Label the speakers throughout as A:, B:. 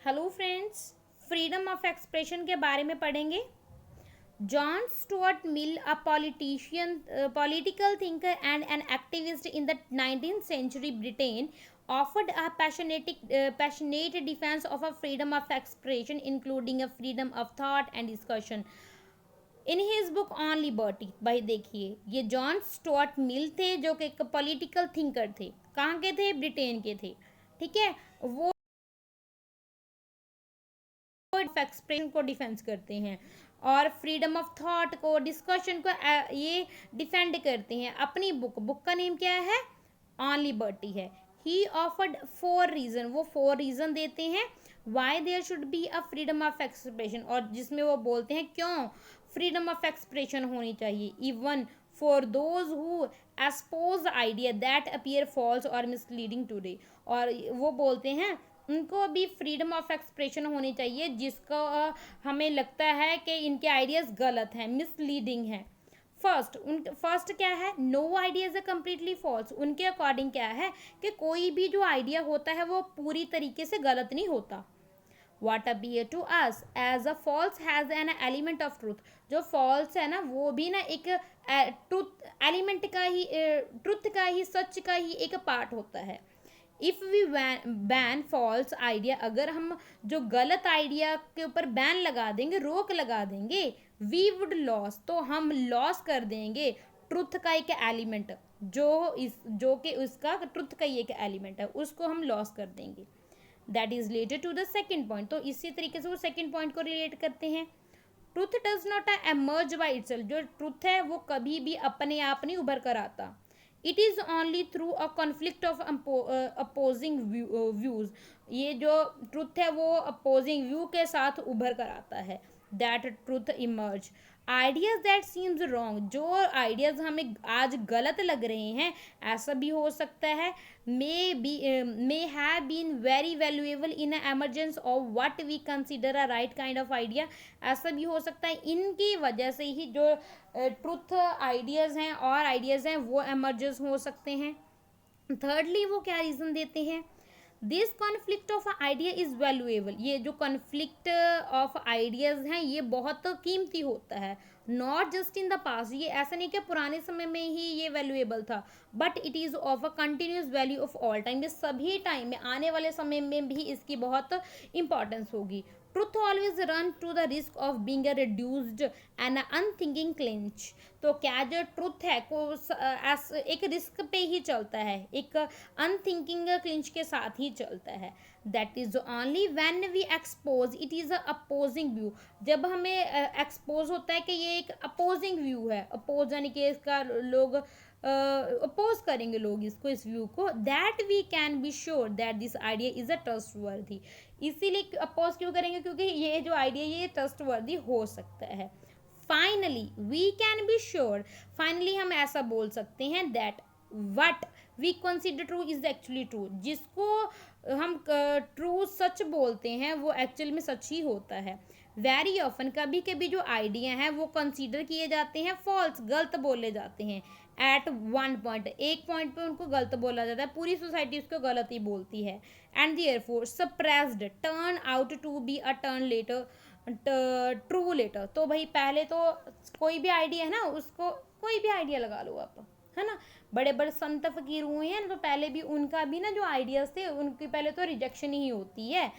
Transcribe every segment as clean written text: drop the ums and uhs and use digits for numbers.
A: Hello friends, freedom of expression के बारे में पढ़ेंगे। John Stuart Mill, a politician, political thinker and an activist in the 19th century Britain, offered a passionate defense of a freedom of expression, including a freedom of thought and discussion. In his book on liberty. भाई देखिए, ये John Stuart Mill थे जो कि एक political thinker थे। कहाँ के थे? ब्रिटेन के थे। ठीक है, वो एक्सप्रेशन को डिफेंस करते हैं और फ्रीडम ऑफ थॉट को, डिस्कशन को ये डिफेंड करते हैं। अपनी बुक का नेम क्या है? ऑन लिबर्टी है। ही ऑफर्ड 4 रीजन, वो 4 रीजन देते हैं why there should be a freedom of expression, और जिसमें वो बोलते हैं क्यों फ्रीडम ऑफ एक्सप्रेशन होनी चाहिए। Even for those who expose idea that appear false और मिसलीडिंग टूडे, और वो बोलते हैं उनको भी फ्रीडम ऑफ एक्सप्रेशन होनी चाहिए जिसको हमें लगता है कि इनके आइडियाज़ गलत हैं, मिसलीडिंग हैं। फर्स्ट क्या है? No idea is a completely false. उनके अकॉर्डिंग क्या है कि कोई भी जो आइडिया होता है वो पूरी तरीके से गलत नहीं होता। What appear to us as a false has an element of truth। जो false है ना, वो भी ना एक ट्रुथ एलिमेंट का ही, ट्रुथ का ही, सच का ही एक पार्ट होता है। If we ban false idea, अगर हम जो गलत आइडिया के ऊपर बैन लगा देंगे, रोक लगा देंगे, वी वुड लॉस, तो हम लॉस कर देंगे ट्रुथ का एक एलिमेंट, जो कि उसका ट्रुथ का ही एक एलिमेंट है, उसको हम लॉस कर देंगे। That is related to the second point. तो इसी तरीके से वो सेकेंड पॉइंट को रिलेट करते हैं। Truth does not emerge by itself. जो ट्रुथ है वो कभी भी अपने आप नहीं उभर कर आता। It is only through a conflict of opposing views. ये जो ट्रुथ है वो अपोजिंग व्यू के साथ उभर कर आता है। That truth emerge. Ideas that seems wrong, जो आइडियाज हमें आज गलत लग रहे हैं, ऐसा भी हो सकता है, may have been very valuable in an emergence of what we consider a right kind of idea। ऐसा भी हो सकता है इनकी वजह से ही जो ट्रुथ आइडियाज़ हैं और आइडियाज़ हैं वो एमर्जेंस हो सकते हैं। थर्डली वो क्या रीज़न देते हैं? This conflict of idea is valuable. ये जो कॉन्फ्लिक्ट ऑफ आइडियाज़ हैं ये बहुत कीमती होता है। Not just in the past, ये ऐसा नहीं कि पुराने समय में ही ये वैल्यूएबल था, but it is of a continuous value of all time. ये सभी टाइम में, आने वाले समय में भी इसकी बहुत इंपॉर्टेंस होगी। Truth always run to the risk of being a reduced and unthinking clinch. तो क्या जो ट्रुथ है को एक रिस्क पे ही चलता है, एक अनथिंकिंग क्लिंच के साथ ही चलता है। That is only when we expose it is a opposing view. जब हमें एक्सपोज होता है कि ये एक अपोजिंग व्यू है, अपोज यानी कि इसका लोग अपोज करेंगे लोग इसको, इस व्यू को, that we can be sure that this idea is a trustworthy. इसीलिए अपोज क्यों करेंगे? क्योंकि ये जो आइडिया ये ट्रस्टवर्दी हो सकता है। Finally we can be sure, finally हम ऐसा बोल सकते हैं that what we consider true is actually true. जिसको हम ट्रू सच बोलते हैं वो एक्चुअल में सच ही होता है। वेरी ऑफन, कभी कभी जो आइडिया हैं वो कंसीडर किए जाते हैं फॉल्स, गलत बोले जाते हैं। एट वन पॉइंट, एक पॉइंट पे उनको गलत बोला जाता है, पूरी सोसाइटी उसको गलत ही बोलती है। And therefore suppressed turn out to be a turn later true later. तो भाई पहले तो कोई भी आइडिया है ना, उसको कोई भी आइडिया लगा लो आप, है ना। बड़े बड़े संत फकीर हुए हैं तो पहले भी उनका भी ना जो आइडियाज़ थे उनकी पहले तो रिजेक्शन ही होती है।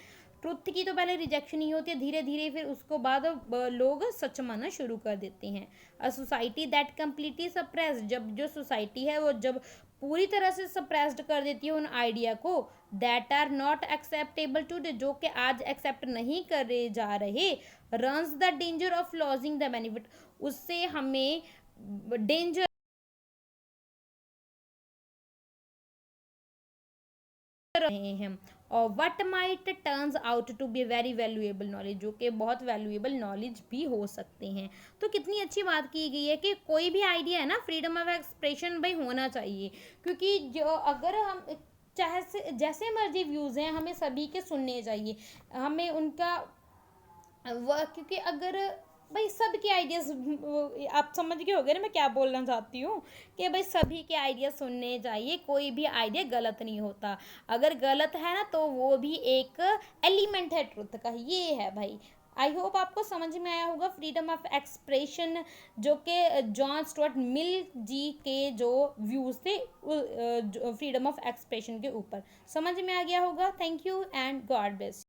A: ट्रुथ की तो पहले रिजेक्शन ही होती है, धीरे धीरे फिर उसको बाद लोग सच मानना शुरू कर देते हैं। A society that completely suppressed, जब जो सोसाइटी है वो जब पूरी तरह से सप्रेस्ड कर देती है उन आइडिया को, that are not acceptable today, जो कि आज एक्सेप्ट नहीं करे जा रहे, runs the danger of losing the benefit, उससे हमें डेंजर रहे हैं। और what might turns out to be very valuable knowledge, जो कि बहुत वैल्यूएबल नॉलेज भी हो सकते हैं। तो कितनी अच्छी बात की गई है कि कोई भी आइडिया है ना, फ्रीडम ऑफ एक्सप्रेशन भाई होना चाहिए। क्योंकि जो अगर हम चाहे से जैसे मर्जी व्यूज़ हैं हमें सभी के सुनने चाहिए, हमें उनका क्योंकि अगर भाई सबके आइडियाज़, आप समझ गए होगे ना मैं क्या बोलना चाहती हूँ, कि भाई सभी के आइडिया सुनने चाहिए, कोई भी आइडिया गलत नहीं होता। अगर गलत है ना तो वो भी एक एलिमेंट है ट्रुथ का, ये है भाई। आई होप आपको समझ में आया होगा फ्रीडम ऑफ एक्सप्रेशन, जो कि जॉन स्टुअर्ट मिल जी के जो व्यूज़ थे फ्रीडम ऑफ एक्सप्रेशन के ऊपर, समझ में आ गया होगा। Thank you and God bless.